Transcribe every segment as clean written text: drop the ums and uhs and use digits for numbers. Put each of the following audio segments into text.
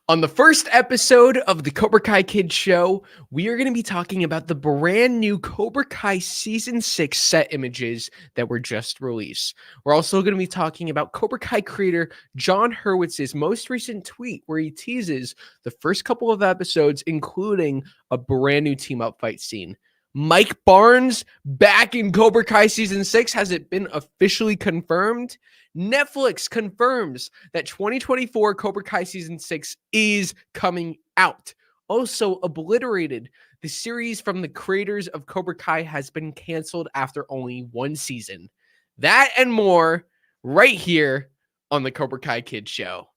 On the first episode of the Cobra Kai Kid Show, we are going to be talking about the brand new Cobra Kai Season 6 set images that were just released. We're also going to be talking about Cobra Kai creator John Hurwitz's most recent tweet where he teases the first couple of episodes, including a brand new team up fight scene. Mike Barnes back in Cobra Kai Season 6. Has it been officially confirmed? Netflix confirms that 2024 Cobra Kai Season 6 is coming out. Also, Obliterated, the series from the creators of Cobra Kai, has been canceled after only one season. That and more right here on the Cobra Kai Kid Show.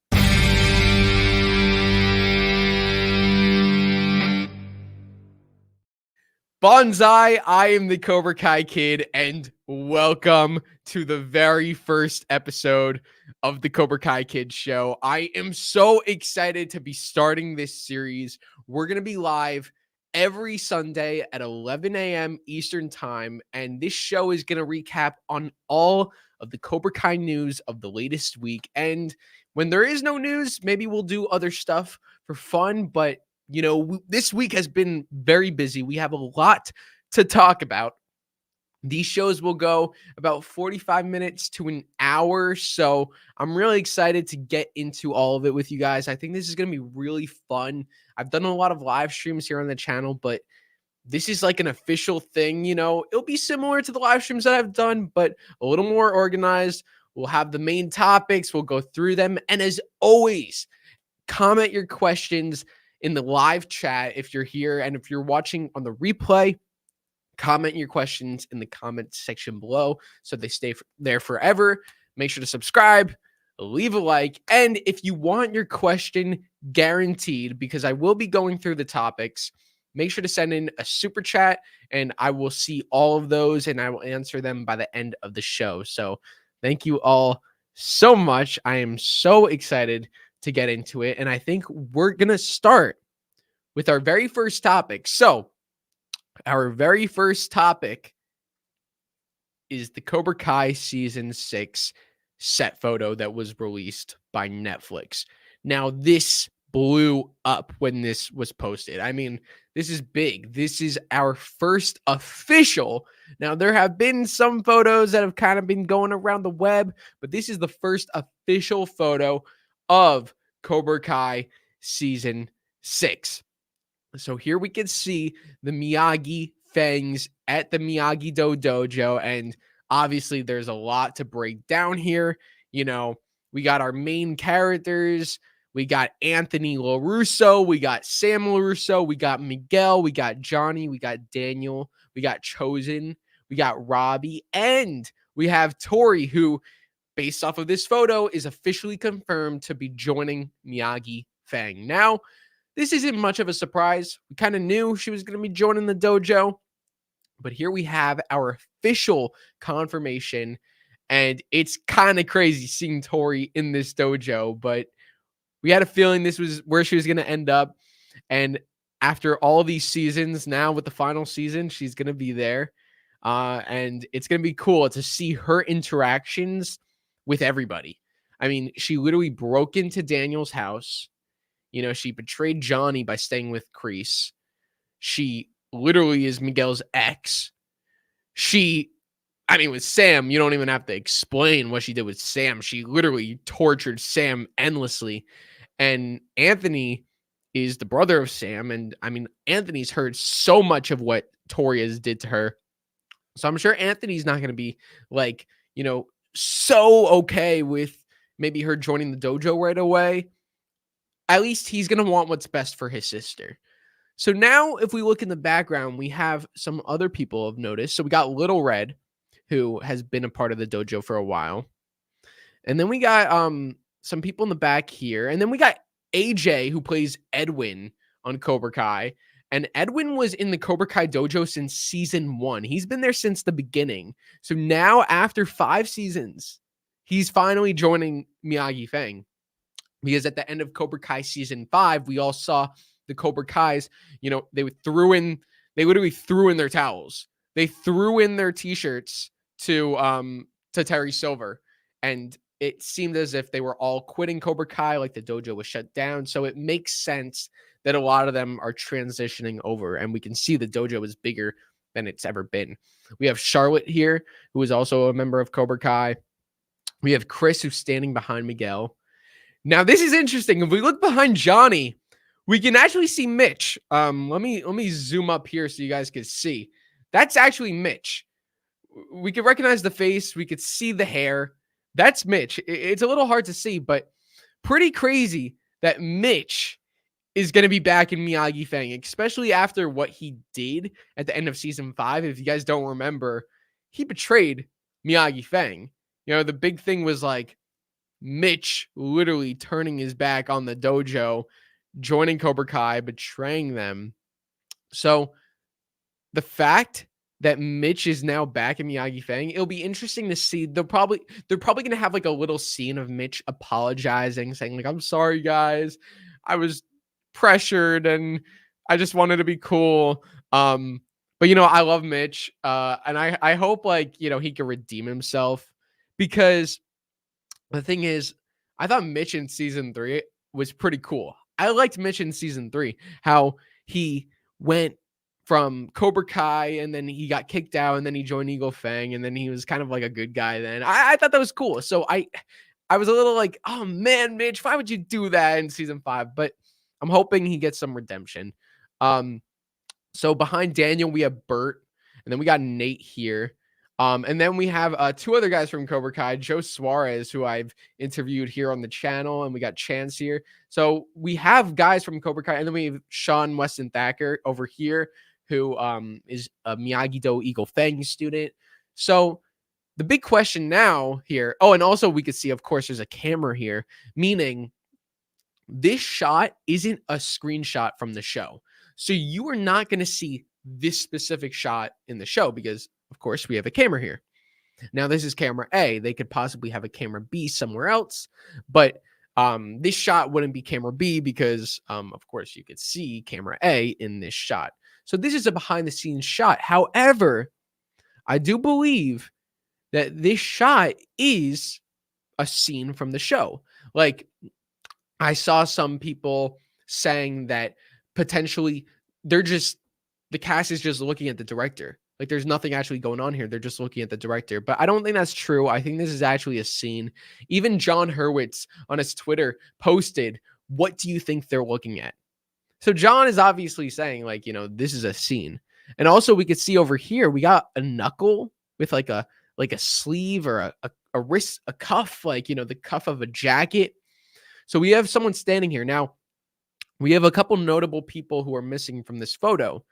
Bonsai, I am the Cobra Kai Kid, and welcome to the very first episode of the Cobra Kai Kid Show. I am so excited to be starting this series. We're going to be live every Sunday at 11 a.m. Eastern Time, and this show is going to recap on all of the Cobra Kai news of the latest week. And when there is no news, maybe we'll do other stuff for fun, but this week has been very busy. We have a lot to talk about. These shows will go about 45 minutes to an hour. So I'm really excited to get into all of it with you guys. I think this is going to be really fun. I've done a lot of live streams here on the channel, but this is like an official thing. It'll be similar to the live streams that I've done, but a little more organized. We'll have the main topics. We'll go through them. And as always, comment your questions in the live chat if you're here, and if you're watching on the replay, comment your questions in the comment section below so they stay there forever. Make sure to subscribe, leave a like, and if you want your question guaranteed, because I will be going through the topics, make sure to send in a super chat and I will see all of those and I will answer them by the end of the show. So thank you all so much. I am so excited to get into it, and I think we're gonna start with our very first topic. So our very first topic is the Cobra Kai Season 6 set photo that was released by Netflix. Now, this blew up when this was posted. I mean, this is big. This is our first official. Now, there have been some photos that have kind of been going around the web, but this is the first official photo of Cobra Kai Season 6. So here we can see the Miyagi Fangs at the Miyagi-Do dojo, and obviously there's a lot to break down here. We got our main characters. We got Anthony LaRusso. We got Sam LaRusso. We got Miguel. We got Johnny. We got Daniel. We got Chosen. We got Robbie. And we have TORY, who, based off of this photo, is officially confirmed to be joining Miyagi Fang. Now, this isn't much of a surprise. We kind of knew she was going to be joining the dojo. But here we have our official confirmation. And it's kind of crazy seeing TORY in this dojo. But we had a feeling this was where she was going to end up. And after all these seasons, now with the final season, she's going to be there. And it's going to be cool to see her interactions with everybody. I mean, she literally broke into Daniel's house. She betrayed Johnny by staying with Kreese. She literally is Miguel's ex. With Sam, you don't even have to explain what she did with Sam. She literally tortured Sam endlessly. And Anthony is the brother of Sam. And Anthony's heard so much of what TORY has did to her. So I'm sure Anthony's not going to be so okay with maybe her joining the dojo right away. At least he's going to want what's best for his sister. So now if we look in the background, we have some other people of notice. So we got Little Red, who has been a part of the dojo for a while. And then we got some people in the back here. And then we got AJ, who plays Edwin on Cobra Kai. And Edwin was in the Cobra Kai dojo since season 1. He's been there since the beginning. So now after 5 seasons, he's finally joining Miyagi Fang. Because at the end of Cobra Kai season 5, we all saw the Cobra Kais, they literally threw in their towels. They threw in their t-shirts to Terry Silver. And it seemed as if they were all quitting Cobra Kai, like the dojo was shut down. So it makes sense that a lot of them are transitioning over, and we can see the dojo is bigger than it's ever been. We have Charlotte here, who is also a member of Cobra Kai. We have Chris, who's standing behind Miguel. Now, this is interesting. If we look behind Johnny, we can actually see Mitch. Let me zoom up here so you guys can see. That's actually Mitch. We could recognize the face. We could see the hair. That's Mitch. It's a little hard to see, but pretty crazy that Mitch is going to be back in Miyagi Fang, especially after what he did at the end of season 5. If you guys don't remember, he betrayed Miyagi Fang. You know, the big thing was like Mitch literally turning his back on the dojo, joining Cobra Kai, betraying them. So the fact that Mitch is now back in Miyagi Fang, it'll be interesting to see. They're probably going to have like a little scene of Mitch apologizing, saying like, "I'm sorry, guys. I was pressured and I just wanted to be cool." But you know, I love Mitch. And I hope like, you know, he can redeem himself, because the thing is, I thought Mitch in season 3 was pretty cool. I liked Mitch in season 3, how he went from Cobra Kai and then he got kicked out and then he joined Eagle Fang and then he was kind of like a good guy then. I thought that was cool. So I was a little like, oh man, Mitch, why would you do that in season 5? But I'm hoping he gets some redemption. So behind Daniel, we have Bert, and then we got Nate here. And then we have 2 other guys from Cobra Kai, Joe Suarez, who I've interviewed here on the channel, and we got Chance here. So we have guys from Cobra Kai, and then we have Sean Weston Thacker over here, who is a Miyagi-Do Eagle Fang student. So the big question now here, oh, and also we could see, of course, there's a camera here, meaning this shot isn't a screenshot from the show. So you are not going to see this specific shot in the show because, of course, we have a camera here. Now, this is camera A. They could possibly have a camera B somewhere else, but this shot wouldn't be camera B because, of course, you could see camera A in this shot. So this is a behind-the-scenes shot. However, I do believe that this shot is a scene from the show. Like, I saw some people saying that potentially the cast is just looking at the director. Like, there's nothing actually going on here. They're just looking at the director. But I don't think that's true. I think this is actually a scene. Even John Hurwitz on his Twitter posted, "What do you think they're looking at?" So John is obviously saying, like, you know, this is a scene. And also we could see over here, we got a knuckle with like a sleeve or a wrist, a cuff, like, you know, the cuff of a jacket. So we have someone standing here. Now, we have a couple notable people who are missing from this photo.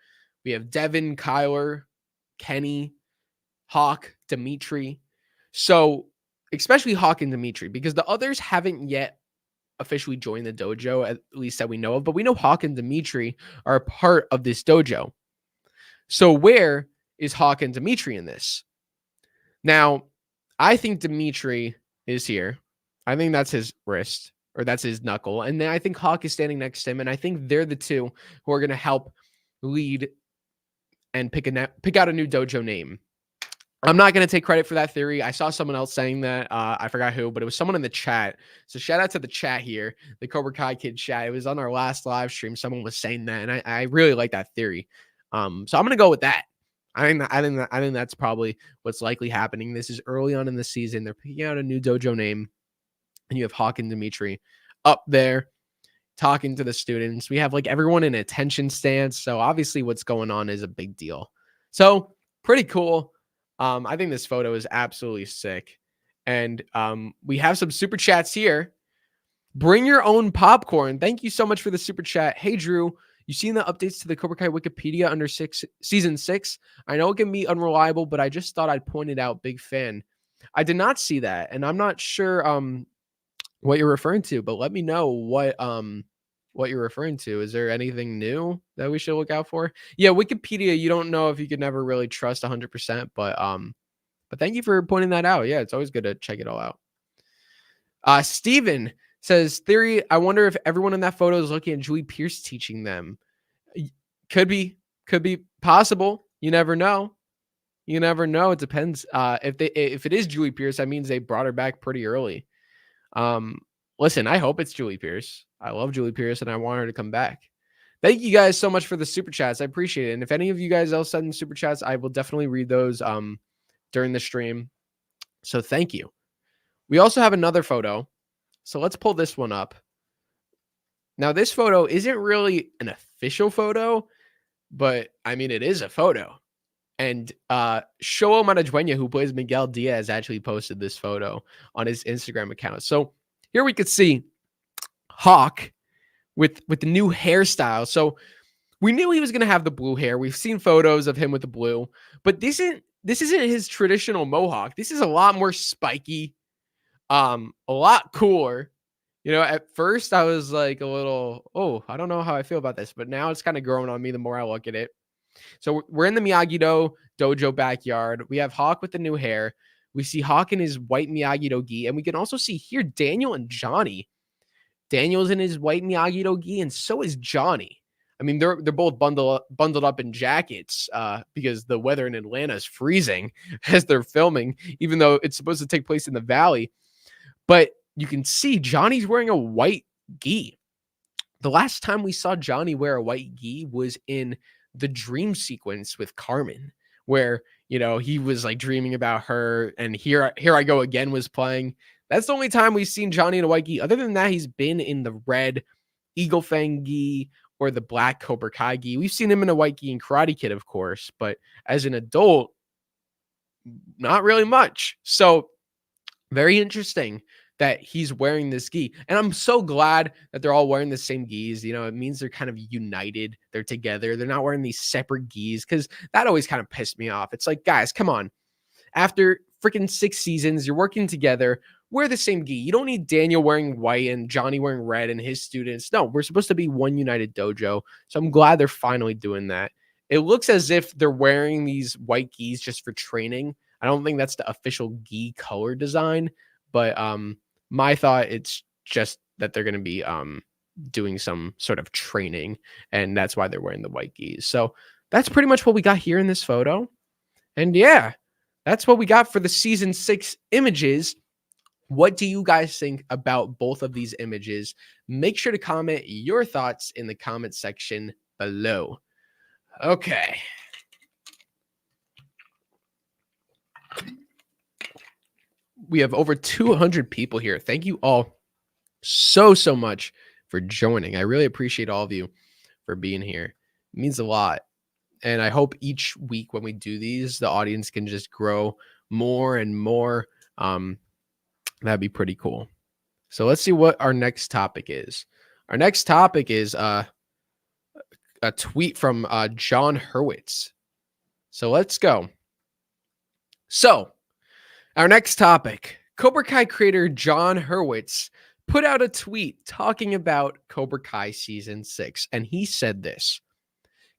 We have Devin, Kyler, Kenny, Hawk, Dimitri. So especially Hawk and Dimitri, because the others haven't yet officially joined the dojo, at least that we know of. But we know Hawk and Dimitri are a part of this dojo. So where is Hawk and Dimitri in this? Now, I think Dimitri is here. I think that's his wrist, or that's his knuckle. And then I think Hawk is standing next to him. And I think they're the 2 who are going to help lead and pick out a new dojo name. I'm not going to take credit for that theory. I saw someone else saying that. I forgot who, but it was someone in the chat. So shout out to the chat here, the Cobra Kai Kid chat. It was on our last live stream. Someone was saying that, and I really like that theory. So I'm going to go with that. I think that's probably what's likely happening. This is early on in the season. They're picking out a new dojo name, and you have Hawk and Dimitri up there talking to the students. We have like everyone in attention stance. So obviously what's going on is a big deal. So pretty cool. I think this photo is absolutely sick. And we have some super chats here. Bring your own popcorn. Thank you so much for the super chat. Hey, Drew, you seen the updates to the Cobra Kai Wikipedia under season 6? I know it can be unreliable, but I just thought I'd point it out. Big fan. I did not see that, and I'm not sure what you're referring to, but let me know what you're referring to. Is there anything new that we should look out for? Yeah, Wikipedia, you don't know if you could never really trust 100%, but thank you for pointing that out. Yeah, it's always good to check it all out. Steven says, theory, I wonder if everyone in that photo is looking at Julie Pierce teaching them. Could be possible. You never know. It depends. If it is Julie Pierce, that means they brought her back pretty early. Listen, I hope it's Julie Pierce. I love Julie Pierce and I want her to come back. Thank you guys so much for the super chats. I appreciate it. And if any of you guys else send super chats, I will definitely read those during the stream. So thank you. We also have another photo. So let's pull this one up. Now, this photo isn't really an official photo, but I mean, it is a photo. And Showo Manadueña, who plays Miguel Diaz, actually posted this photo on his Instagram account. So here we could see Hawk with the new hairstyle. So we knew he was going to have the blue hair. We've seen photos of him with the blue, but this isn't his traditional mohawk. This is a lot more spiky, a lot cooler. You know, at first I was like a little, oh, I don't know how I feel about this, but now it's kind of growing on me the more I look at it. So we're in the Miyagi-Do dojo backyard. We have Hawk with the new hair. We see Hawk in his white Miyagi-Do gi, and we can also see here Daniel and Johnny. Daniel's in his white Miyagi-Do gi, and so is Johnny. I mean, they're both bundled up in jackets because the weather in Atlanta is freezing as they're filming, even though it's supposed to take place in the valley. But you can see Johnny's wearing a white gi. The last time we saw Johnny wear a white gi was in the dream sequence with Carmen, where, you know, he was like dreaming about her, and Here I Go Again was playing. That's the only time we've seen Johnny in a white gi. Other than that, he's been in the red Eagle Fang gi or the black Cobra Kai gi. We've seen him in a white gi in Karate Kid, of course, but as an adult, not really much. So very interesting that he's wearing this gi. And I'm so glad that they're all wearing the same gis. You know, it means they're kind of united. They're together. They're not wearing these separate gis, because that always kind of pissed me off. It's like, guys, come on. After freaking 6 seasons, you're working together. Wear the same gi. You don't need Daniel wearing white and Johnny wearing red and his students. No, we're supposed to be one united dojo. So I'm glad they're finally doing that. It looks as if they're wearing these white gis just for training. I don't think that's the official gi color design, but my thought, it's just that they're going to be doing some sort of training, and that's why they're wearing the white gis. So that's pretty much what we got here in this photo. And yeah, that's what we got for the season 6 images. What do you guys think about both of these images? Make sure to comment your thoughts in the comment section below. Okay. We have over 200 people here. Thank you all so much for joining. I really appreciate all of you for being here. It means a lot. And I hope each week when we do these, the audience can just grow more and more. That'd be pretty cool. So let's see what our next topic is. Our next topic is a tweet from John Hurwitz. So let's go. So our next topic, Cobra Kai creator John Hurwitz put out a tweet talking about Cobra Kai Season 6, and he said this: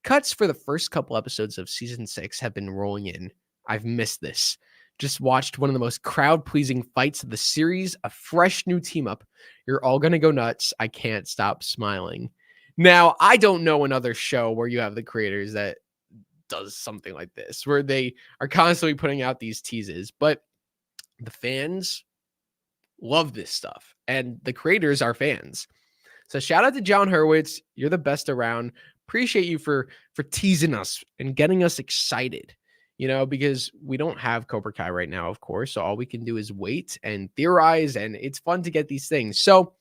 "Cuts for the first couple episodes of Season 6 have been rolling in. I've missed this. Just watched one of the most crowd-pleasing fights of the series, a fresh new team-up. You're all gonna go nuts. I can't stop smiling." Now, I don't know another show where you have the creators that does something like this, where they are constantly putting out these teases, but the fans love this stuff, and the creators are fans. So shout out to John Hurwitz. You're the best around. Appreciate you for teasing us and getting us excited, you know, because we don't have Cobra Kai right now, of course. So all we can do is wait and theorize, and it's fun to get these things. So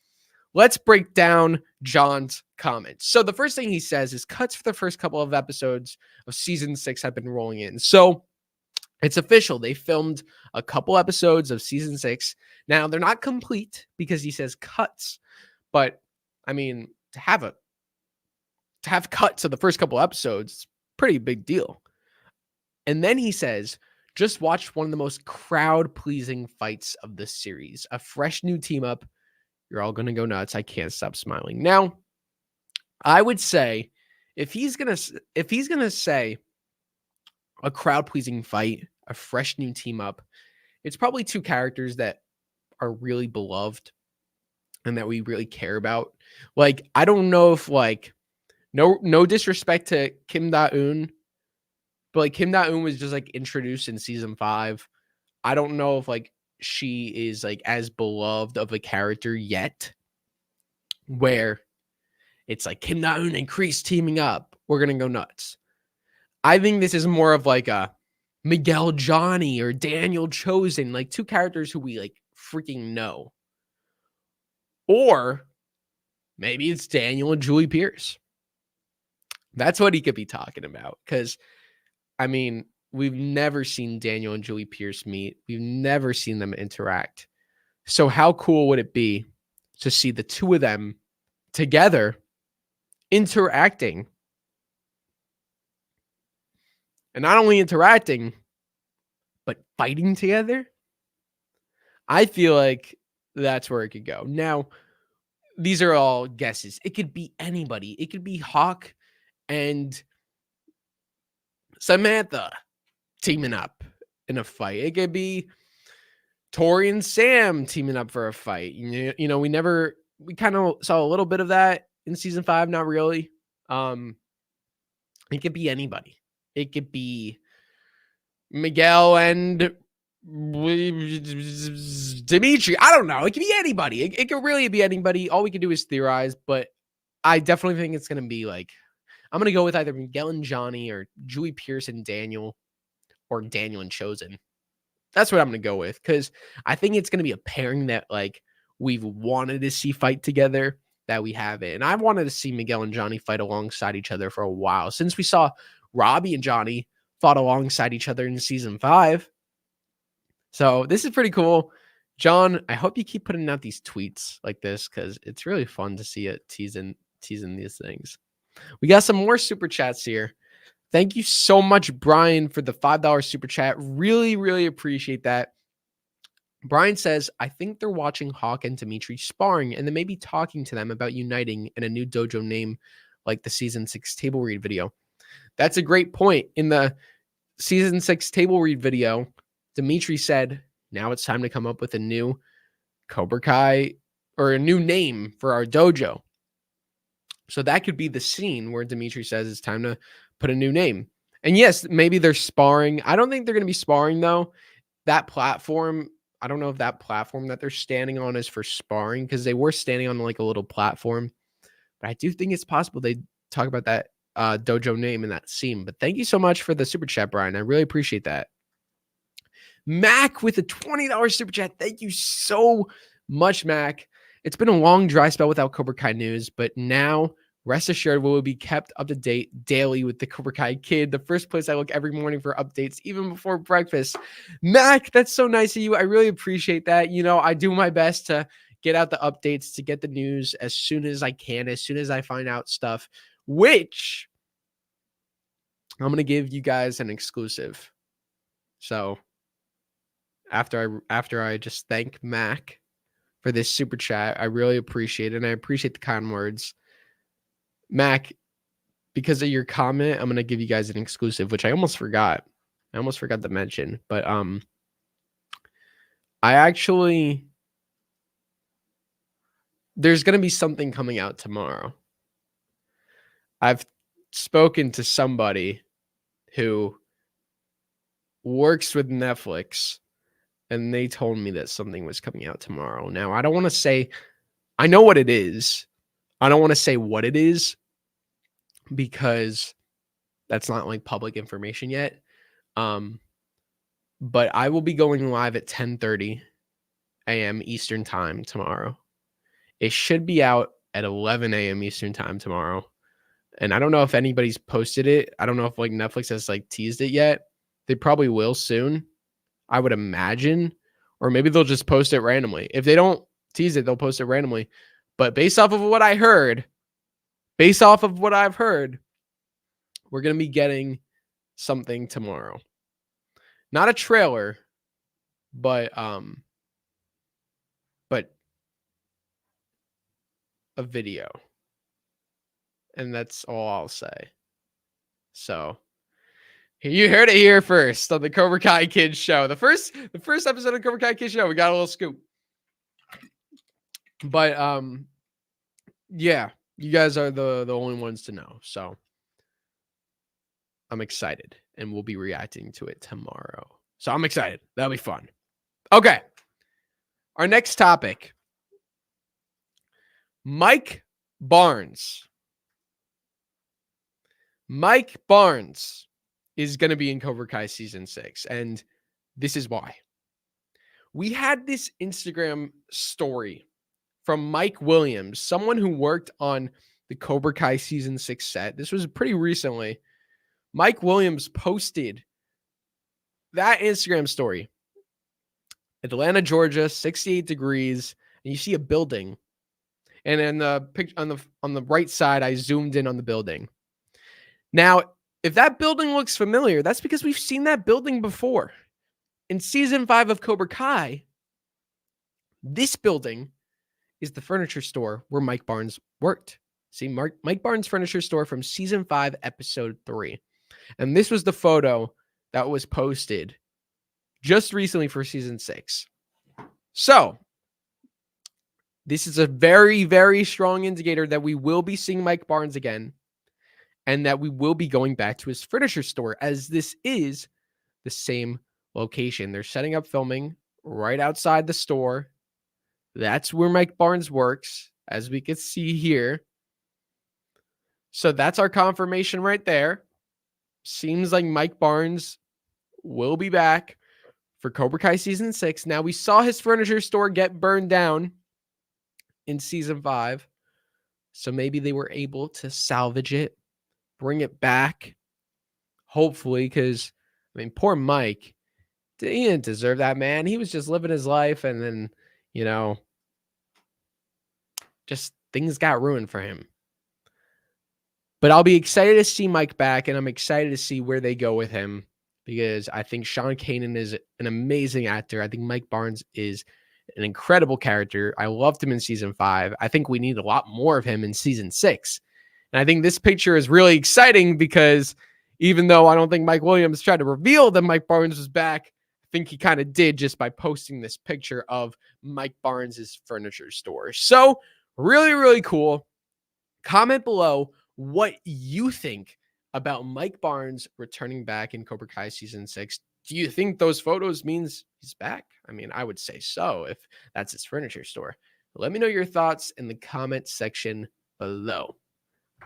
let's break down John's comments. So the first thing he says is cuts for the first couple of episodes of Season 6 have been rolling in. So it's official. They filmed a couple episodes of Season 6. Now, they're not complete because he says cuts, but I mean, to have cuts of the first couple episodes, it's a pretty big deal. And then he says, just watched one of the most crowd-pleasing fights of this series. A fresh new team up. You're all going to go nuts. I can't stop smiling. Now, I would say if he's going to say a crowd-pleasing fight, a fresh new team up, it's probably 2 characters that are really beloved and that we really care about. Like, I don't know if, like, no disrespect to Kim Da-eun, but like Kim Da-eun was just like introduced in season 5. I don't know if like she is like as beloved of a character yet, where it's like Kim Na-eun and Kreese teaming up. We're gonna go nuts. I think this is more of like a Miguel Johnny or Daniel Chosen, like two characters who we like freaking know. Or maybe it's Daniel and Julie Pierce. That's what he could be talking about. Because, I mean, we've never seen Daniel and Julie Pierce meet. We've never seen them interact. So how cool would it be to see the two of them together interacting? And not only interacting, but fighting together? I feel like that's where it could go. Now, these are all guesses. It could be anybody. It could be Hawk and Samantha teaming up in a fight. It could be TORY and Sam teaming up for a fight. You know, we kind of saw a little bit of that in season 5, not really. It could be anybody. It could be Miguel and Dimitri. I don't know. It could be anybody. It could really be anybody. All we can do is theorize, but I definitely think it's going to be like, I'm going to go with either Miguel and Johnny or Julie Pierce and Daniel or Daniel and Chosen. That's what I'm going to go with, because I think it's going to be a pairing that like we've wanted to see fight together, that we haven't. And I wanted to see Miguel and Johnny fight alongside each other for a while, since we saw Robbie and Johnny fought alongside each other in season 5. So this is pretty cool. John, I hope you keep putting out these tweets like this, because it's really fun to see it teasing these things. We got some more super chats here. Thank you so much, Brian, for the $5 super chat. Really, really appreciate that. Brian says, I think they're watching Hawk and Dimitri sparring and then maybe talking to them about uniting in a new dojo name like the season 6 table read video. That's a great point. In the season 6 table read video, Dimitri said, now it's time to come up with a new Cobra Kai or a new name for our dojo. So that could be the scene where Dimitri says it's time to put a new name. And yes, maybe they're sparring. I don't think they're going to be sparring, though. That platform, I don't know if that platform that they're standing on is for sparring, because they were standing on like a little platform. But I do think it's possible they talk about that dojo name in that scene. But thank you so much for the super chat, Brian. I really appreciate that. Mac with a $20 super chat. Thank you so much, Mac. It's been a long dry spell without Cobra Kai news, but now rest assured we will be kept up to date daily with the Cobra Kai Kid, the first place I look every morning for updates, even before breakfast. Mac, that's so nice of you. I really appreciate that. You know, I do my best to get out the updates, to get the news as soon as I can, as soon as I find out stuff, which I'm going to give you guys an exclusive. So after I just thank Mac for this super chat, I really appreciate it, and I appreciate the kind words. Mac, because of your comment, I'm going to give you guys an exclusive, which I almost forgot. I almost forgot to mention, but there's going to be something coming out tomorrow. I've spoken to somebody who works with Netflix, and they told me that something was coming out tomorrow. Now, I don't want to say, I know what it is. I don't want to say what it is, because that's not like public information yet. But I will be going live at 10:30 a.m. Eastern time tomorrow. It should be out at 11 a.m. Eastern time tomorrow. And I don't know if anybody's posted it. I don't know if like Netflix has like teased it yet. They probably will soon, I would imagine. Or maybe they'll just post it randomly. If they don't tease it, they'll post it randomly. But based off of what I've heard, we're going to be getting something tomorrow. Not a trailer, but a video. And that's all I'll say. So you heard it here first on the Cobra Kai Kid Show. The first episode of the Cobra Kai Kid Show, we got a little scoop. But yeah, you guys are the only ones to know. So I'm excited, and we'll be reacting to it tomorrow. So I'm excited. That'll be fun. Okay. Our next topic, Mike Barnes. Mike Barnes is going to be in Cobra Kai season 6, and this is why. We had this Instagram story from Mike Williams, someone who worked on the Cobra Kai season 6 set. This was pretty recently. Mike Williams posted that Instagram story. Atlanta, Georgia, 68 degrees, and you see a building. And in the picture on the right side, I zoomed in on the building. Now, if that building looks familiar, that's because we've seen that building before. In season 5 of Cobra Kai, this building is the furniture store where Mike Barnes worked. See, Mike Barnes' furniture store from season 5, episode 3. And this was the photo that was posted just recently for season 6. So, this is a very, very strong indicator that we will be seeing Mike Barnes again and that we will be going back to his furniture store, as this is the same location. They're setting up filming right outside the store. That's where Mike Barnes works, as we can see here. So that's our confirmation right there. Seems like Mike Barnes will be back for Cobra Kai season 6. Now, we saw his furniture store get burned down in season 5. So maybe they were able to salvage it, bring it back, hopefully, because, I mean, poor Mike, he didn't deserve that, man. He was just living his life, and then, you know, just things got ruined for him. But I'll be excited to see Mike back, and I'm excited to see where they go with him, because I think Sean Kanan is an amazing actor. I think Mike Barnes is an incredible character. I loved him in season 5. I think we need a lot more of him in season 6. And I think this picture is really exciting because even though I don't think Mike Williams tried to reveal that Mike Barnes was back, I think he kind of did just by posting this picture of Mike Barnes' furniture store. So really, really cool. Comment below what you think about Mike Barnes returning back in Cobra Kai season 6. Do you think those photos means he's back? I mean, I would say so if that's his furniture store. Let me know your thoughts in the comment section below.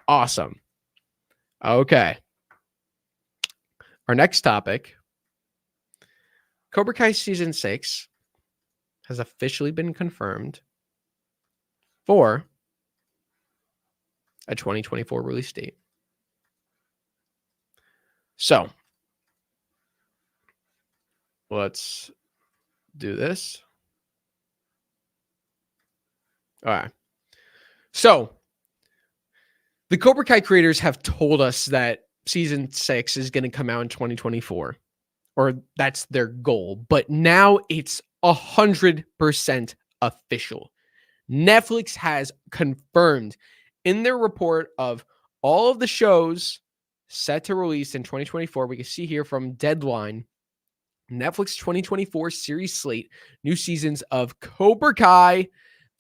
Awesome. Okay. Our next topic, Cobra Kai season 6 has officially been confirmed for a 2024 release date. So, let's do this. All right. So, the Cobra Kai creators have told us that season 6 is going to come out in 2024, or that's their goal. But now it's 100% official. Netflix has confirmed in their report of all of the shows set to release in 2024. We can see here from Deadline, Netflix 2024 series slate, new seasons of Cobra Kai,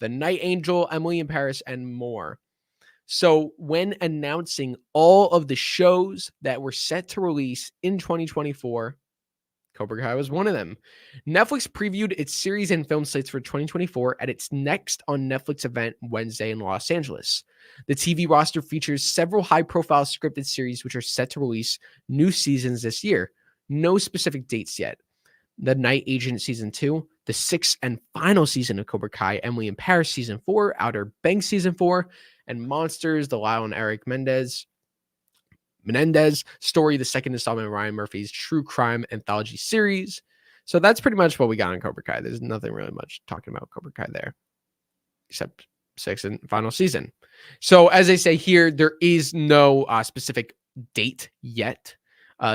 The Night Angel, Emily in Paris, and more. So when announcing all of the shows that were set to release in 2024, Cobra Kai was one of them. Netflix previewed its series and film slates for 2024 at its next on Netflix event Wednesday in Los Angeles. The TV roster features several high-profile scripted series which are set to release new seasons this year. No specific dates yet. The Night Agent Season 2, the 6th and final season of Cobra Kai, Emily in Paris Season 4, Outer Banks Season 4, and Monsters, the Lyle and Eric Menendez story, the second installment of Ryan Murphy's true crime anthology series. So that's pretty much what we got in Cobra Kai. There's nothing really much talking about Cobra Kai there, except 6th and final season. So as I say here, there is no specific date yet.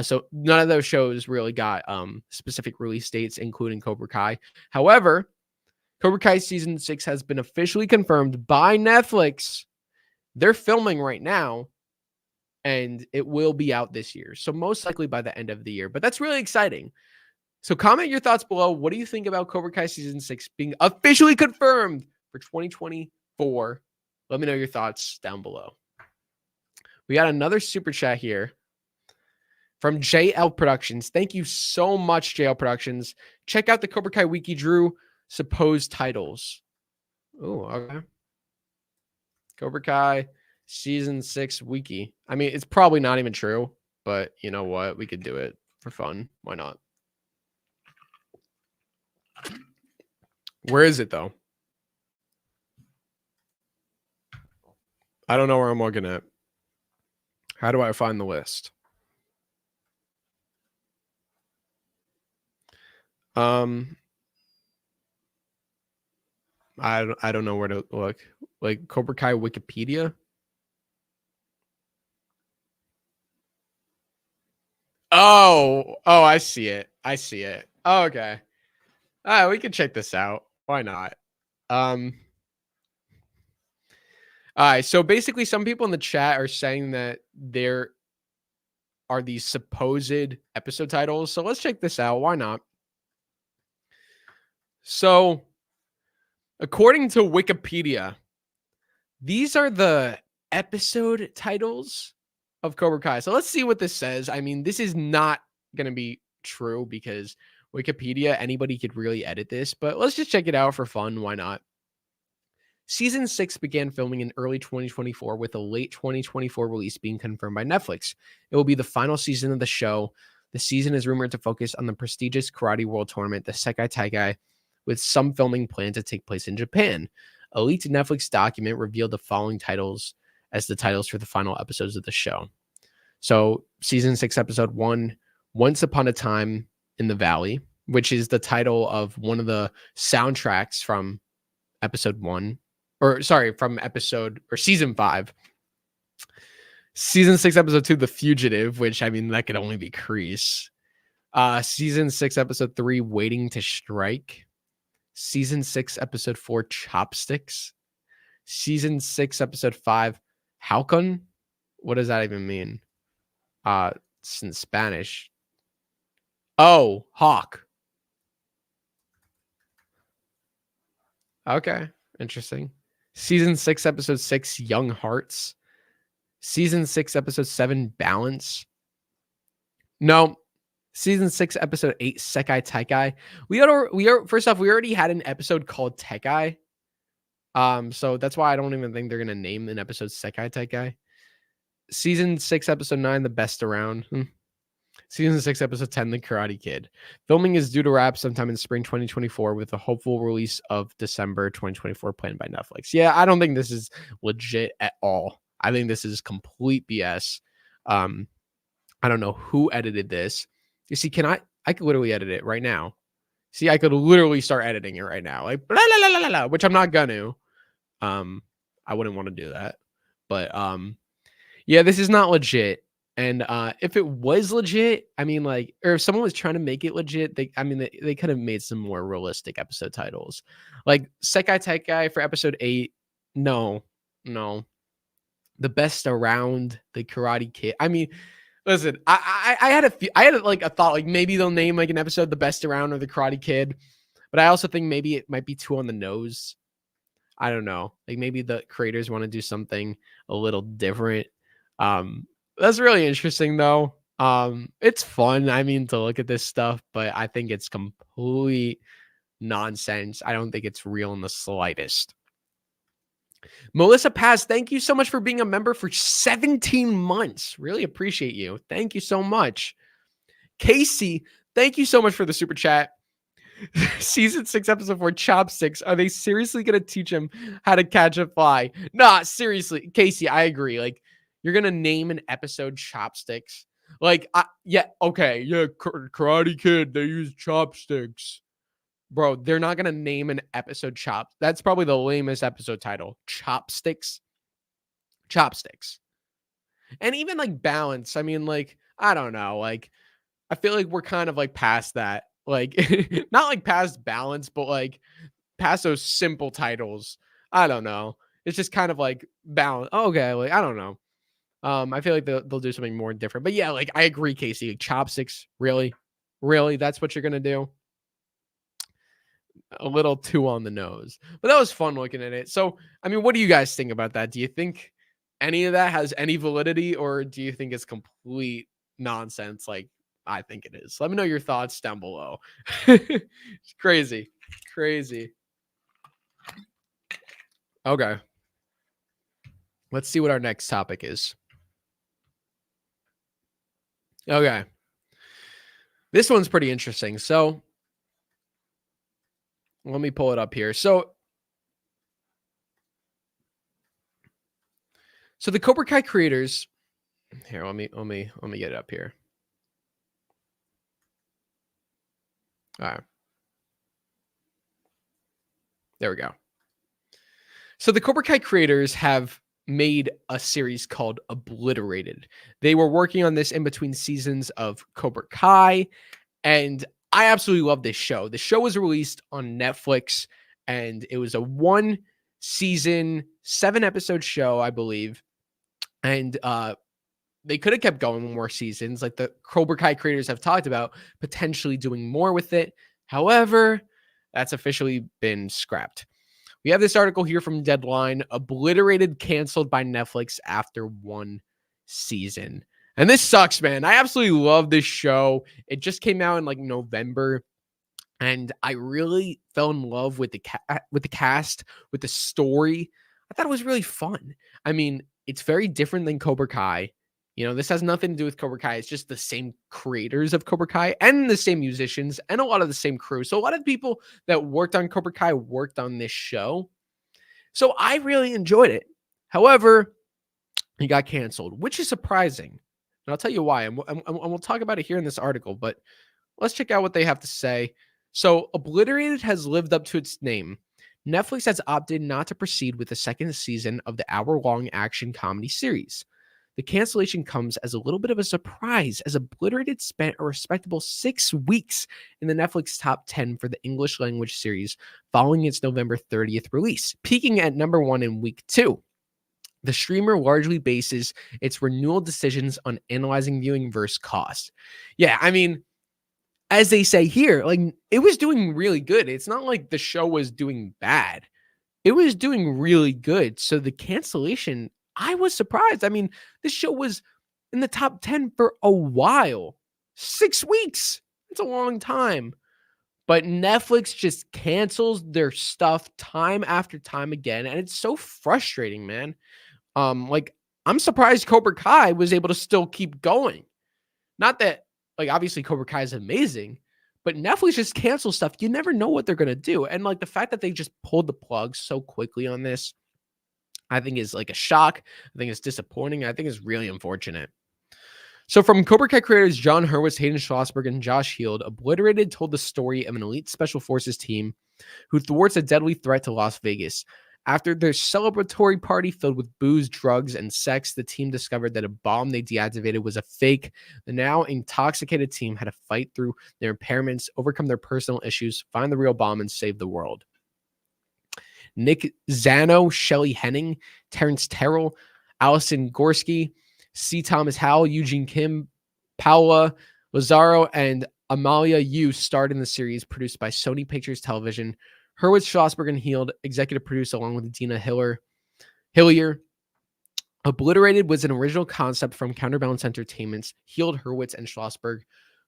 So none of those shows really got specific release dates, including Cobra Kai. However, Cobra Kai season 6 has been officially confirmed by Netflix. They're filming right now, and it will be out this year. So most likely by the end of the year. But that's really exciting. So comment your thoughts below. What do you think about Cobra Kai season 6 being officially confirmed for 2024? Let me know your thoughts down below. We got another super chat here from JL Productions. Thank you so much, JL Productions. Check out the Cobra Kai Wiki Drew supposed titles. Oh, okay. Cobra Kai season 6 wiki. I mean, it's probably not even true, but you know what? We could do it for fun. Why not? Where is it though? I don't know where I'm looking at. How do I find the list? I don't know where to look. Like Cobra Kai Wikipedia. Oh, I see it. I see it. Oh, okay. We can check this out. Why not? All right. So basically, some people in the chat are saying that there are these supposed episode titles. So let's check this out. Why not? So, according to Wikipedia, these are the episode titles of Cobra Kai. So let's see what this says. I mean, this is not going to be true because Wikipedia, anybody could really edit this, but let's just check it out for fun. Why not? Season 6 began filming in early 2024 with a late 2024 release being confirmed by Netflix. It will be the final season of the show. The season is rumored to focus on the prestigious Karate World Tournament, the Sekai Taikai, with some filming planned to take place in Japan. A leaked Netflix document revealed the following titles as the titles for the final episodes of the show. So, season 6, episode 1, Once Upon a Time in the Valley, which is the title of one of the soundtracks from episode 1. From season 5. Season 6, episode 2, The Fugitive, which, I mean, that could only be Kreese. Season 6, episode 3, Waiting to Strike. Season 6, episode 4, Chopsticks. Season 6, episode 5, Halcon. What does that even mean? It's in Spanish. Oh, Hawk. Okay, interesting. Season 6, episode 6, Young Hearts. Season 6, episode 7, Balance. No. Season 6, episode 8, Sekai Taikai. First off, we already had an episode called Tekai. So that's why I don't even think they're gonna name an episode Sekai Taikai. Season 6, episode 9, The Best Around. Season 6, episode 10, The Karate Kid. Filming is due to wrap sometime in spring 2024 with a hopeful release of December 2024 planned by Netflix. Yeah, I don't think this is legit at all. I think this is complete BS. I don't know who edited this. You see, I could literally edit it right now. See, I could literally start editing it right now. Like, blah, blah, blah, blah, blah, which I'm not gonna. I wouldn't want to do that. But yeah, this is not legit. And if it was legit, I mean, like, or if someone was trying to make it legit, they could have made some more realistic episode titles. Like Sekai Taikai for episode 8. No. The Best Around, The Karate Kid. I mean, listen, I had a thought like maybe they'll name like an episode The Best Around or The Karate Kid, but I also think maybe it might be too on the nose. I don't know. Like maybe the creators want to do something a little different. That's really interesting though. It's fun, I mean, to look at this stuff, but I think it's complete nonsense. I don't think it's real in the slightest. Melissa Paz, thank you so much for being a member for 17 months. Really appreciate you. Thank you so much. Casey, thank you so much for the super chat. Season 6, episode 4, Chopsticks. Are they seriously going to teach him how to catch a fly? Nah, seriously. Casey, I agree. Like, you're going to name an episode Chopsticks. Like, yeah, okay. Yeah, Karate Kid, they use chopsticks. Bro, they're not going to name an episode Chop. That's probably the lamest episode title. Chopsticks. And even like Balance. I mean, like, I don't know. Like, I feel like we're kind of like past that. Like, not like past Balance, but like past those simple titles. I don't know. It's just kind of like Balance. Oh, okay. Like, I don't know. I feel like they'll do something more different. But yeah, like, I agree, Casey. Like, Chopsticks. Really? That's what you're going to do? A little too on the nose, but that was fun looking at it. So, I mean, what do you guys think about that? Do you think any of that has any validity, or do you think it's complete nonsense? Like I think it is. Let me know your thoughts down below. It's crazy. Crazy. Okay. Let's see what our next topic is. Okay. This one's pretty interesting. So let me pull it up here. So the Cobra Kai creators. Here, let me get it up here. All right. There we go. So the Cobra Kai creators have made a series called Obliterated. They were working on this in between seasons of Cobra Kai, and I absolutely love this show. The show was released on Netflix, and it was a 1-season, 7-episode show, I believe. And they could have kept going with more seasons, like the Cobra Kai creators have talked about potentially doing more with it. However, that's officially been scrapped. We have this article here from Deadline: Obliterated canceled by Netflix after 1 season. And this sucks, man. I absolutely love this show. It just came out in like November, and I really fell in love with the cast, with the story. I thought it was really fun. I mean, it's very different than Cobra Kai. You know, this has nothing to do with Cobra Kai. It's just the same creators of Cobra Kai and the same musicians and a lot of the same crew. So a lot of people that worked on Cobra Kai worked on this show. So I really enjoyed it. However, it got canceled, which is surprising. And I'll tell you why. And we'll talk about it here in this article. But let's check out what they have to say. So Obliterated has lived up to its name. Netflix has opted not to proceed with the second season of the hour-long action comedy series. The cancellation comes as a little bit of a surprise, as Obliterated spent a respectable 6 weeks in the Netflix top 10 for the English language series following its November 30th release, peaking at number 1 in week 2. The streamer largely bases its renewal decisions on analyzing viewing versus cost. Yeah, I mean, as they say here, like, it was doing really good. It's not like the show was doing bad. It was doing really good. So the cancellation, I was surprised. I mean, this show was in the top 10 for a while. 6 weeks. It's a long time. But Netflix just cancels their stuff time after time again. And it's so frustrating, man. Like, I'm surprised Cobra Kai was able to still keep going. Not that, like, obviously Cobra Kai is amazing, but Netflix just cancels stuff. You never know what they're going to do. And like the fact that they just pulled the plug so quickly on this, I think is like a shock. I think it's disappointing. I think it's really unfortunate. So from Cobra Kai creators John Hurwitz, Hayden Schlossberg, and Josh Heald, Obliterated told the story of an elite special forces team who thwarts a deadly threat to Las Vegas. After their celebratory party filled with booze, drugs, and sex, the team discovered that a bomb they deactivated was a fake. The now intoxicated team had to fight through their impairments, overcome their personal issues, find the real bomb, and save the world. Nick Zano, Shelley Henning, Terrence Terrell, Allison Gorski, C. Thomas Howell, Eugene Kim, Paola Lazaro, and Amalia Yu starred in the series produced by Sony Pictures Television. Hurwitz, Schlossberg, and Heald executive produced along with Dina Hillier. Obliterated was an original concept from Counterbalance Entertainment's Heald, Hurwitz, and Schlossberg,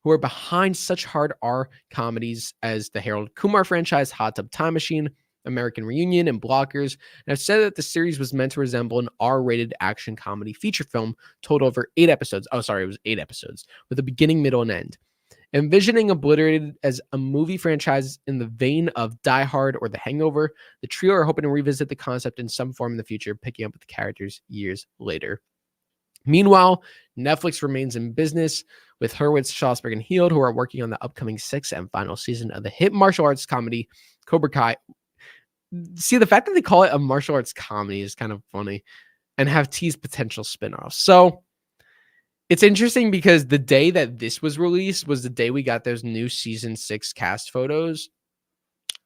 who are behind such hard R comedies as the Harold Kumar franchise, Hot Tub Time Machine, American Reunion, and Blockers, and have said that the series was meant to resemble an R-rated action comedy feature film told over 8 episodes. Oh, sorry, it was 8 episodes, with a beginning, middle, and end. Envisioning Obliterated as a movie franchise in the vein of Die Hard or The Hangover, the trio are hoping to revisit the concept in some form in the future, picking up with the characters years later. Meanwhile, Netflix remains in business with Hurwitz, Schlossberg, and Heald, who are working on the upcoming 6th and final season of the hit martial arts comedy Cobra Kai. See, the fact that they call it a martial arts comedy is kind of funny, and have teased potential spinoffs. So it's interesting because the day that this was released was the day we got those new season 6 cast photos.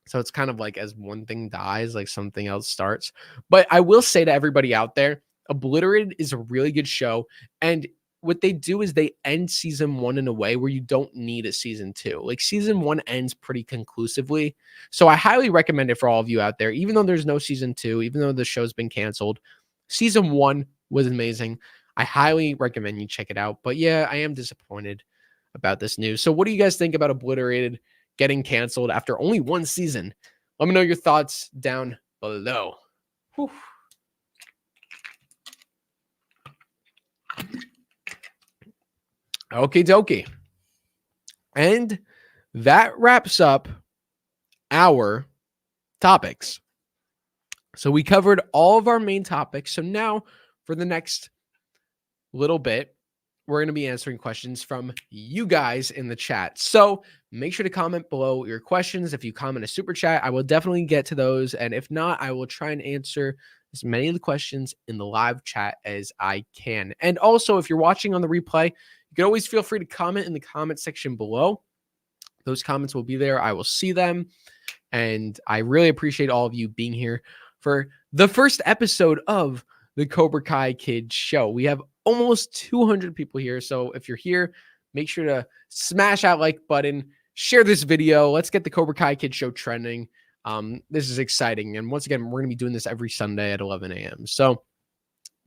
So it's kind of like as one thing dies, like something else starts. But I will say to everybody out there, Obliterated is a really good show. And what they do is they end season 1 in a way where you don't need a season 2. Like season 1 ends pretty conclusively. So I highly recommend it for all of you out there, even though there's no season 2, even though the show's been canceled. Season 1 was amazing. I highly recommend you check it out. But yeah, I am disappointed about this news. So what do you guys think about Obliterated getting canceled after only one season? Let me know your thoughts down below. Whew. Okie dokie. And that wraps up our topics. So we covered all of our main topics. So now for the next little bit, we're going to be answering questions from you guys in the chat. So make sure to comment below your questions. If you comment a super chat, I will definitely get to those. And if not, I will try and answer as many of the questions in the live chat as I can. And also, if you're watching on the replay, you can always feel free to comment in the comment section below. Those comments will be there. I will see them. And I really appreciate all of you being here for the first episode of the Cobra Kai Kid Show. We have almost 200 people here. So if you're here, make sure to smash that like button, share this video. Let's get the Cobra Kai Kid Show trending. This is exciting. And once again, we're going to be doing this every Sunday at 11 a.m. So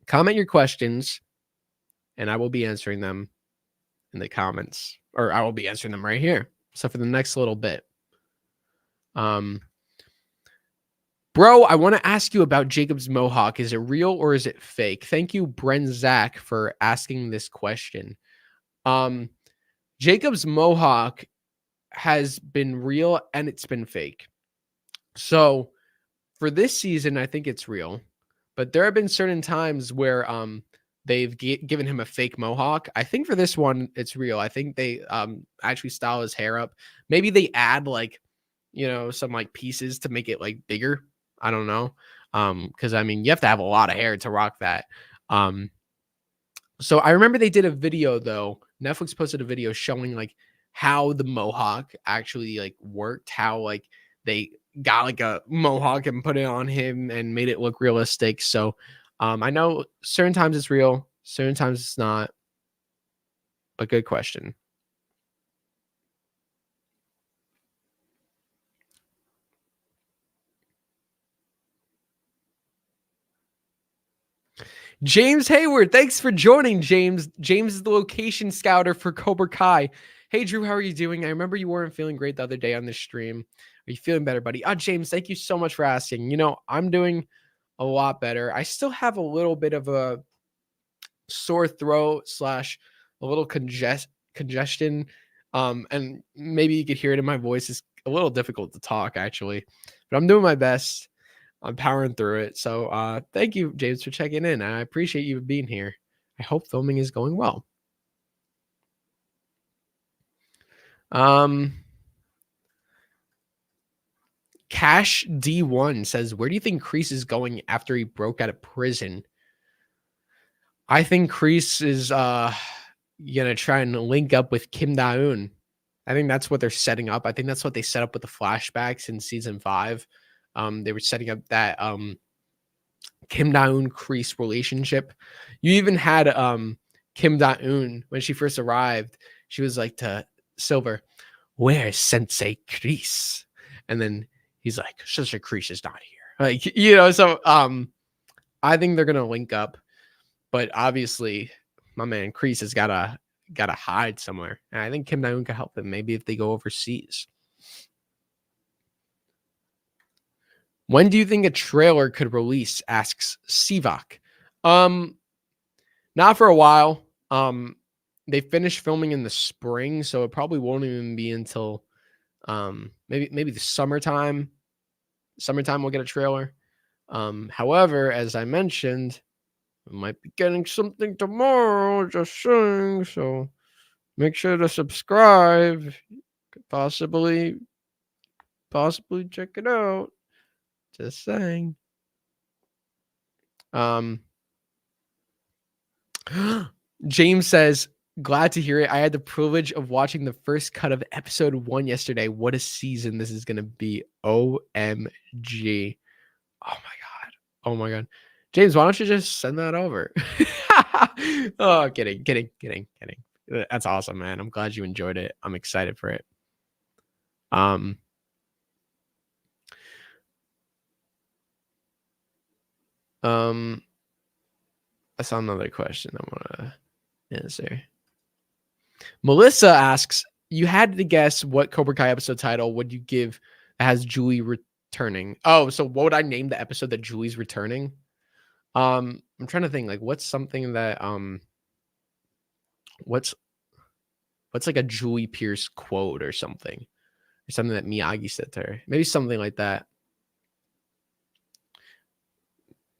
comment your questions and I will be answering them in the comments, or I will be answering them right here. So for the next little bit. Bro, I want to ask you about Jacob's mohawk. Is it real or is it fake? Thank you, Bren Zach, for asking this question. Jacob's mohawk has been real and it's been fake. So for this season, I think it's real, but there have been certain times where they've given him a fake mohawk. I think for this one, it's real. I think they actually style his hair up. Maybe they add like, some like pieces to make it like bigger. I don't know. Because I mean, you have to have a lot of hair to rock that. So I remember they did a video though. Netflix posted a video showing like how the mohawk actually like worked, how like they got like a mohawk and put it on him and made it look realistic. So I know certain times it's real, certain times it's not. But good question. James Hayward, thanks for joining, James. James is the location scouter for Cobra Kai. Hey, Drew, how are you doing? I remember you weren't feeling great the other day on the stream. Are you feeling better, buddy? James, thank you so much for asking. I'm doing a lot better. I still have a little bit of a sore throat / a little congestion. And maybe you could hear it in my voice. It's a little difficult to talk, actually. But I'm doing my best. I'm powering through it. So thank you, James, for checking in. I appreciate you being here. I hope filming is going well. Cash D1 says, where do you think Kreese is going after he broke out of prison? I think Kreese is gonna try and link up with Kim Da-eun. I think that's what they're setting up. I think that's what they set up with the flashbacks in season 5. They were setting up that Kim Da-eun Kreese relationship. You even had Kim Da-eun when she first arrived. She was like to Silver, "Where's Sensei Kreese?" And then he's like, "Sensei Kreese is not here." Like, so I think they're gonna link up, but obviously my man Kreese has gotta hide somewhere. And I think Kim Da-eun could help him, maybe if they go overseas. When do you think a trailer could release? Asks Sivak. Not for a while. They finished filming in the spring, so it probably won't even be until maybe the summertime. Summertime we'll get a trailer. However, as I mentioned, we might be getting something tomorrow, just saying. So make sure to subscribe. Could possibly check it out. Just saying. James says, glad to hear it. I had the privilege of watching the first cut of episode 1 yesterday. What a season this is going to be. OMG. Oh my God. James, why don't you just send that over? Oh, kidding. That's awesome, man. I'm glad you enjoyed it. I'm excited for it. I saw another question I want to answer. Melissa asks, You had to guess what Cobra Kai episode title would you give that has Julie returning. Oh, so what would I name the episode that Julie's returning? I'm trying to think like what's something that what's like a Julie Pierce quote or something that Miyagi said to her. Maybe something like that.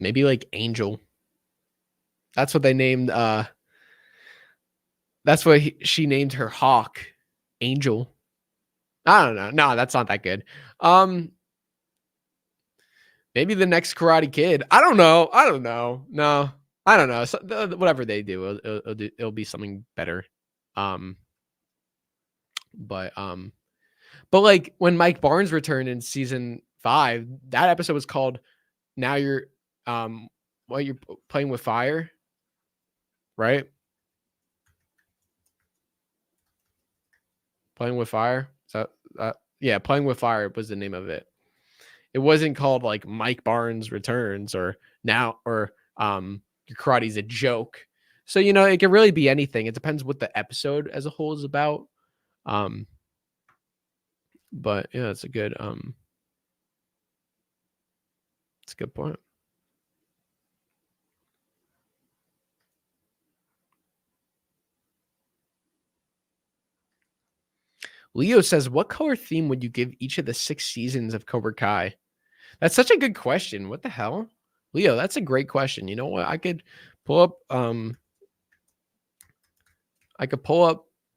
Maybe like Angel. That's what they named that's what she named her hawk, Angel. I don't know. No, that's not that good. Maybe the next Karate Kid. I don't know. No, I don't know. So, whatever they do, it'll be something better. But like when Mike Barnes returned in season 5, that episode was called "Now You're you're playing with fire," right? Playing with fire. So yeah, playing with fire was the name of it. It wasn't called like Mike Barnes returns or your karate's a joke. So it can really be anything. It depends what the episode as a whole is about. But yeah, it's a good it's a good point. Leo says, what color theme would you give each of the 6 seasons of Cobra Kai? That's such a good question. What the hell? Leo, that's a great question. You know what? I could pull up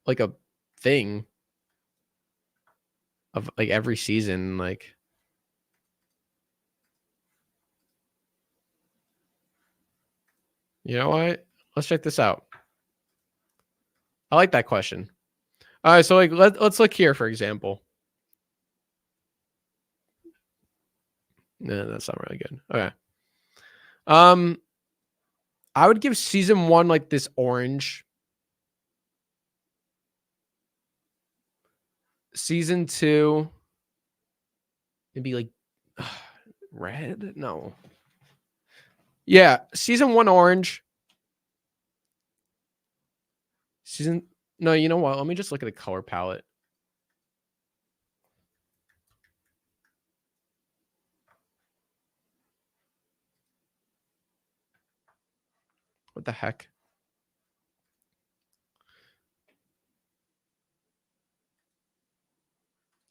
like a thing of like every season, like you know what? Let's check this out. I like that question. All right, so like let's look here, for example. No, that's not really good. Okay. I would give season 1 like this orange. Season 2 maybe like red? No. Yeah, season 1 orange. No, you know what? Let me just look at the color palette. What the heck?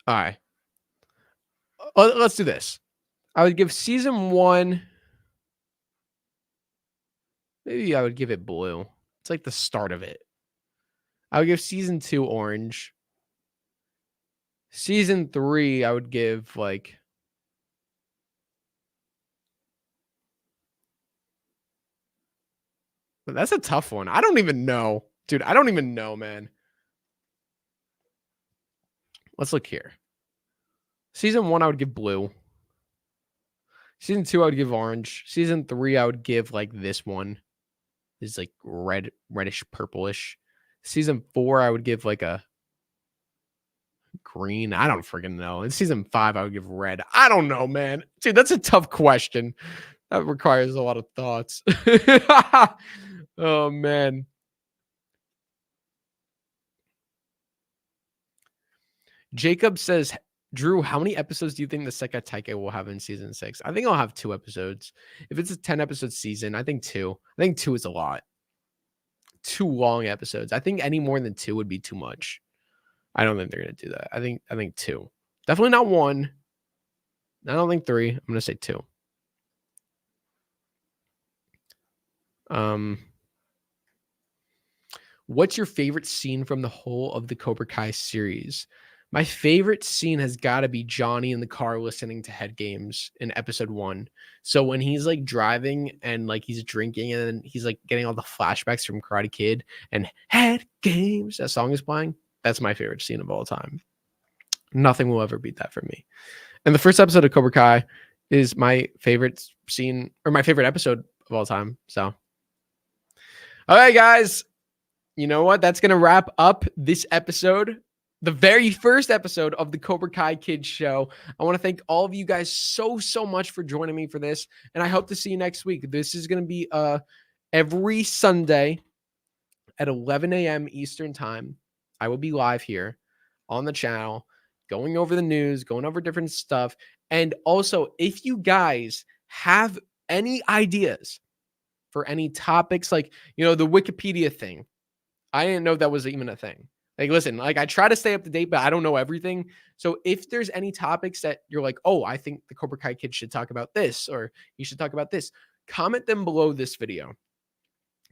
All right. Let's do this. I would give season 1. Maybe I would give it blue. It's like the start of it. I would give season 2 orange. Season 3, I would give like that's a tough one. I don't even know. Dude, I don't even know, man. Let's look here. Season 1, I would give blue. Season 2, I would give orange. Season 3, I would give like this one. Is like reddish purplish. Season 4, I would give like a green. I don't freaking know. In season 5, I would give red. I don't know, man. Dude, that's a tough question. That requires a lot of thoughts. Oh, man. Jacob says, Drew, how many episodes do you think the Sekai Taike will have in season 6? I think I'll have 2 episodes. If it's a 10-episode season, I think 2. I think 2 is a lot. 2 long episodes. I think any more than 2 would be too much. I don't think they're going to do that. I think 2. Definitely not 1. I don't think 3. I'm going to say 2. What's your favorite scene from the whole of the Cobra Kai series? My favorite scene has got to be Johnny in the car listening to Head Games in episode 1. So when he's like driving and like he's drinking and then he's like getting all the flashbacks from Karate Kid and Head Games, that song is playing. That's my favorite scene of all time. Nothing will ever beat that for me. And the first episode of Cobra Kai is my favorite scene or my favorite episode of all time. So, all right, guys, you know what? That's going to wrap up this episode, the very first episode of the Cobra Kai Kid Show. I want to thank all of you guys so much for joining me for this. And I hope to see you next week. This is going to be every Sunday at 11 a.m. Eastern time. I will be live here. on the channel, going over the news, going over different stuff. And also, if you guys have any ideas for any topics, like, the Wikipedia thing, I didn't know that was even a thing. Like, listen, like, I try to stay up to date, but I don't know everything. So if there's any topics that you're like, oh, I think the Cobra Kai Kid should talk about this, or you should talk about this, comment them below this video.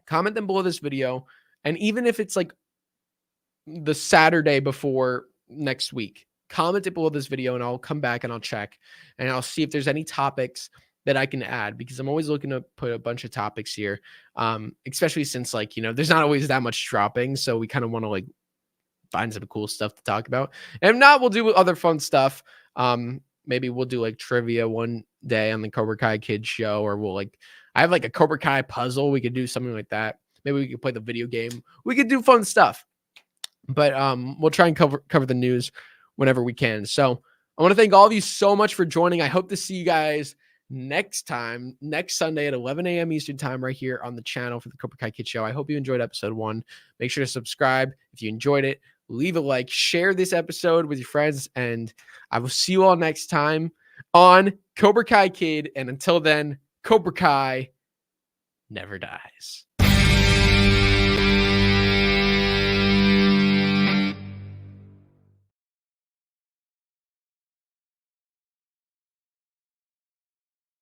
Comment them below this video. And even if it's like the Saturday before next week, comment it below this video and I'll come back and I'll check and I'll see if there's any topics that I can add, because I'm always looking to put a bunch of topics here. Especially since, like, there's not always that much dropping. So we kind of want to, like, find some cool stuff to talk about. And if not, we'll do other fun stuff. Maybe we'll do like trivia one day on the Cobra Kai Kid Show, or I have like a Cobra Kai puzzle. We could do something like that. Maybe we could play the video game. We could do fun stuff. But we'll try and cover the news whenever we can. So I want to thank all of you so much for joining. I hope to see you guys next Sunday at 11 a.m. Eastern time, right here on the channel for the Cobra Kai Kid Show. I hope you enjoyed episode 1. Make sure to subscribe if you enjoyed it. Leave a like, share this episode with your friends, and I will see you all next time on Cobra Kai Kid. And until then, Cobra Kai never dies.